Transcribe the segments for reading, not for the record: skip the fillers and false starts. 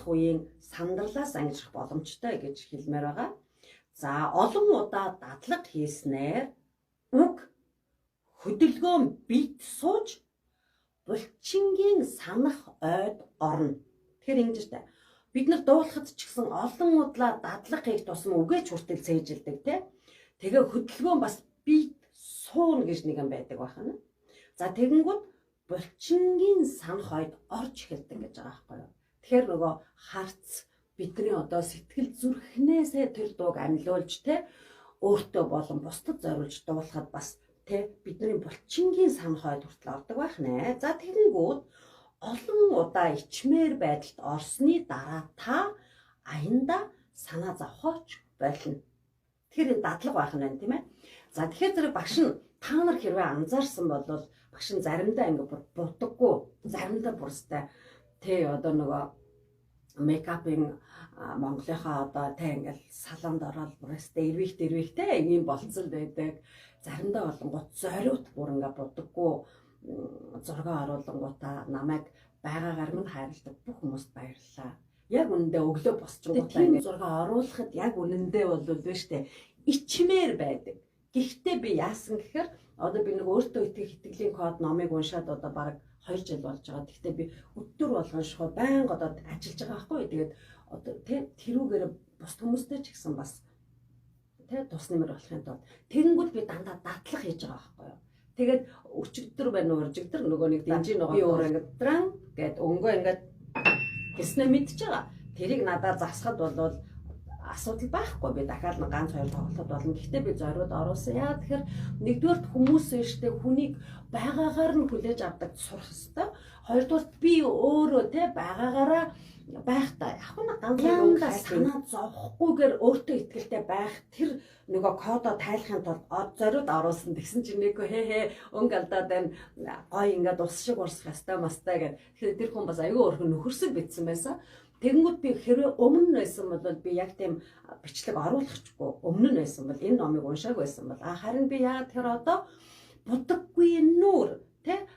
үеийн сандралаас ангижих боломжтой гэж хэлмээр байгаа. За олон удаа дадлага хийснээр үг хөдөлгөөн бит сууж булчингийн санах ойд орно. Тэгэхээр ингэж та бид нар дуулахад ч гэсэн олон удаа дадлага хийх тусам үгээч хүртэл цээжилдэг тий. Тэгээ хөдөлгөөн бас бит суун гэж нэг юм байдаг байна. За тэгэнгүүт булчингийн санах ойд орж эхэлдэг гэж байгаа байхгүй юу. Тэгэхээр нөгөө харц бидний одоо сэтгэл зүрхнээсээ тэр дууг амьлуулж те өөртөө болон бусдад зориулж дуулахад бас те бидний булчингийн санах ойд хүртэл ордог байх нэ. За тэгэнгүүт олон удаа ичмээр байдалд орсны дараа та аянда санаа зовхооч болно. Тэгэхээр энэ дадлага байх нь тийм ээ. За тэгэхээр зэрэг багш нь та нар хэрвээ анзаарсан бол багш нь заримдаа ингэ будаггүй, заримдаа бүрстэй тий одоо нөгөө мейкапын Монголынхаа одоо тий ингээл салонд ороод бүрстэй эрвихтэй ийм болцол байдаг. Заримдаа болонгууд зориут бүр ингээ будаггүй зураг оруулангуудаа намайг байгаагаар минь хайрладаг бүх хүмүүст баярлалаа. Яг үнэндээ өглөө босчингуудаа ингээ зураг оруулахад яг үнэндээ бол штэ ичмээр байдаг. Гэхдээ би яасан гэхээр одоо би нэг өөртөө итгэлийн код номыг уншаад одоо бараг 2 жил болж байгаа. Гэхдээ би өдөр болгон шууд байнга одоо ажиллаж байгаа байхгүй. Тэгээд одоо тэрүүгээр бус хүмүүстэй ч гэсэн бас тус нэмэр болохын тулд тэгэнгүүт би дандаа дадлага хийж байгаа байхгүй юу. Тэгээд өчигдөр байна уу уржигдөр нөгөө нэг дэмжин байгаа. Би өөр ингээд дран гэд өнгөө ингээд гэснэ мэдж байгаа. Тэрийг надад засахад бол асуудал байхгүй. Би дахиад нэг ганц хоёр тоглоход болно. Гэхдээ би зориуд оруулсан. Яа тэгэхээр нэгдүгээр хүмүүс штэ хүнийг байгаагаар нь хүлээж авдаг сурах хэвээр. Хоёрдугаар би өөрөө байгаагаараа байхдаа яг нэг ганц өнгө санаа зовхгүйгээр өөртөө итгэлтэй байх тэр нөгөө кодоо тайлахын тулд зориуд оруулсан. Тэгсэн чинь нэг өнгө алдаад байна. Гой ингээд ус шиг урсах хэвээр мастай гэд. Тэгэхээр тэр хүн бас аюу өөрхөн нөхөрсөг битсэн байсан. Тэгэнгүүт би хэрвээ өмнө нь байсан бол би яг тийм бичлэг оруулахчгүй өмнө нь байсан бол энэ номыг уншааг байсан бол харин би яагаад тэр одоо будаггүй нүүр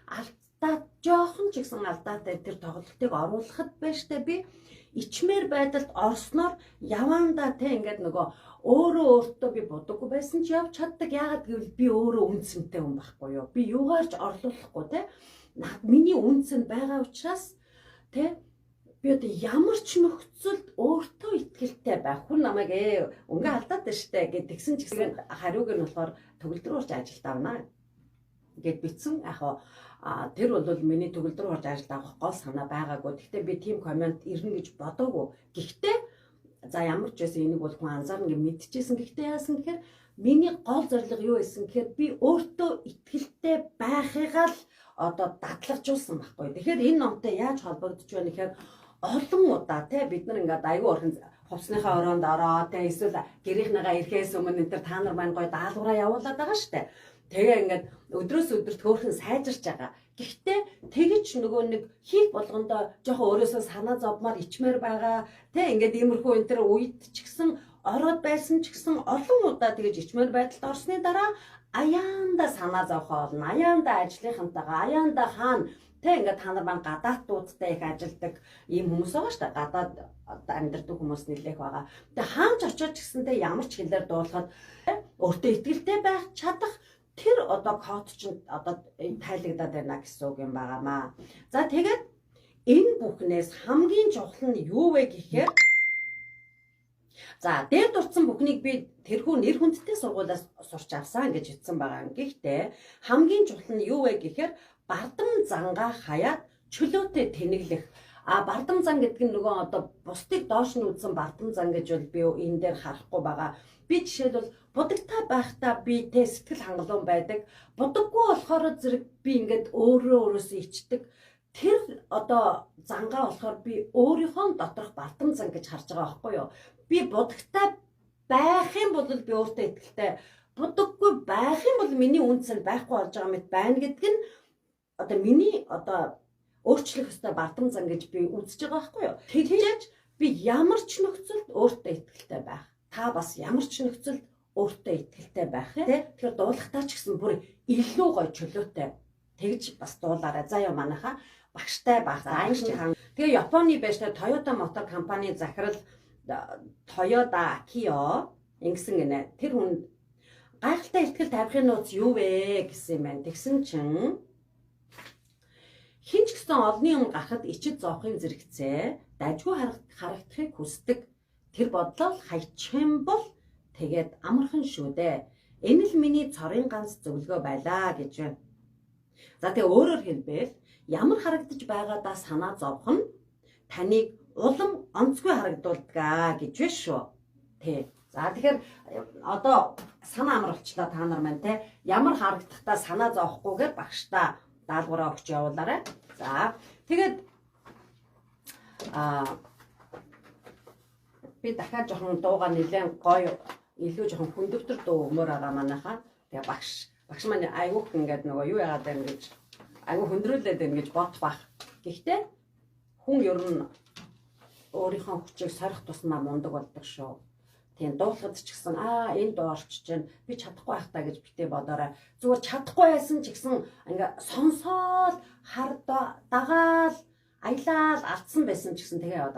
алдаа жоохон ч гэсэн алдаатай тэр тоглолтыг оруулахад байж та би ичмээр байдалд орсноор яваандаа ингээд нөгөө өөртөө би будаггүй байсан ч явж чаддаг. Яагаад гэвэл би өөрөө үнцэнтэй хүн байхгүй юу. Би юугаар ч орлуулахгүй миний үнцэн байгаа учраас би одоо ямар ч нөхцөлд өөртөө итгэлтэй байх. Хүн намайг өнгө алдаад байна штэ гэд тэгсэн ч гэсэн хариуг нь болохоор төгөлдөр урж ажилд авна гэд битсэн. Тэр бол миний төгөлдөр урж ажилд авах гол санаа байгаагүй. Гэхдээ би тийм комент ирнэ гэж бодоогүй. Гэхдээ за ямар ч байсан энийг бол хүн анзаарна гэж мэдчихсэн. Гэхдээ яасан гэхээр миний гол зорилго юу байсан гэхээр би өөртөө итгэлтэй байхыгаа л одоо дадлагжуулсан байхгүй. Тэгэхээр энэ номтой яаж холбогдож байна гэхээр олон удаа бид нар ингээд аюу орхон хувцсныхаа ороонд ороо эсвэл гэрийнхнээгаа ирэхээс өмнө энэ та нар маань гоё даалгавраа явуулаад байгаа штэ. Тэгээ ингээд өдрөөс өдөрт хөөрхөн сайжирч байгаа. Гэхдээ тэгэж нөгөө нэг хийх болгондоо жоохон өөрөөсөө санаа зовмоор ичмээр байгаа. Ингээд иймэрхүү энэ төр үед ч гэсэн ороод байсан ч гэсэн олон удаа тэгэж ичмээр байдалд орсны дараа аяанда санаа зовхоо болно. Аяанда ажлынхантайгаа аяанда хаана ингээд та нар маань гадаадуудтай их ажилдаг ийм хүмүүс байгаа шүү дээ. Гадаад амьдардаг хүмүүс нэлээх байгаа. Тэгээ хаанч очиж гэсэн ямар ч хэлээр дуулахад өөртөө итгэлтэй байх чадах тэр одоо код чинь одоо тайлагдаад байна гэсэн үг юм байгаамаа. За тэгээд энэ бүхнээс хамгийн чухал нь юу вэ гэхээр за дээр дурдсан бүхнийг би тэрхүү нэр хүндтэй сургуулиас сурч авсан гэж хэлсэн байгаа. Гэхдээ хамгийн чухал нь юу вэ гэхээр бардам зангаа хаяад чөлөөтэй тэнэглэх. Бардам зан гэдэг нь нөгөө одоо бусдыг доош нь үзсэн бардам зан гэж бол би энэ дээр харахгүй байгаа. Би жишээлбэл будагтай байхдаа би сэтгэл хангалуун байдаг. Будаггүй болохоор зэрэг би ингээд өөрөөсөө ичдэг. Тэр одоо зангаа болохоор би өөрийнхөө доторх бардам зан гэж харж байгаа байхгүй юу? Би будагтай байх юм бол би өөртөө итгэлтэй. Будаггүй байх юм бол миний үнцэн байхгүй болж байгаа мэт байна гэдэг нь одоо миний одоо өөрчлөх ёстой бардам зан гэж би үзэж байгаа байхгүй юу? Тэгж би ямар ч нөхцөлд өөртөө итгэлтэй байх. Та бас ямар ч нөхцөлд өөртөө итгэлтэй байх тэгэхээр дуулахтаа ч гэсэн бүр илүү гоё чөлөөтэй тэгж бас дуулаарай. За яа манайха багштай байх. За англи тэгээ Японы байж та Toyota мотор компани захирал Toyota Akio ингэсэн гинэ. Тэр хүн гайхалтай ихтгэл тавихын нууц юу вэ гэсэн юм байна. Тэгсэн чинь хинч гэсэн олны юм гарахад ичид зоохын зэрэгцээ дажгүй харагдахыг хүсдэг. Тэр бодлол хайчих бол тэгээд амархан шүү дээ. Энэ л миний цорын ганц зөвлөгөө байлаа гэж байна. За тэгээ өөрөөр хэлбэл ямар харагдаж байгаадаа санаа зовх нь таныг улам онцгүй харагдуулдаг гэж байна шүү. Тэ. За тэгэхээр одоо санаа амруулчлаа та нар маань те. Ямар харагдахдаа санаа зовхгүйгээр багштай даалгавраа өгч явуулаарай. За тэгээд би дахиад жоохон дууга нэлээд гоё илүү жоохон хүндөвтөр дуу өмөр байгаа манайхаа. Тэгээ багш маань айгуух ингээд нөгөө юу яагаад байна гэж айгуу хөндрүүлээд байна гэж бодох. Гэхдээ хүн ер нь өөрийнхөө хүчийг сорих тусмаа мундаг болдог шүү. Тийм дуулахад ч гэсэн энэ дуу орчиж байна. Би чадахгүй байх таа гэж битээ бодоорой. Зүгээр чадахгүй байсан ч гэсэн ингээ сонсоол дагаал аялал алдсан байсан ч гэсэн тэгээ яваад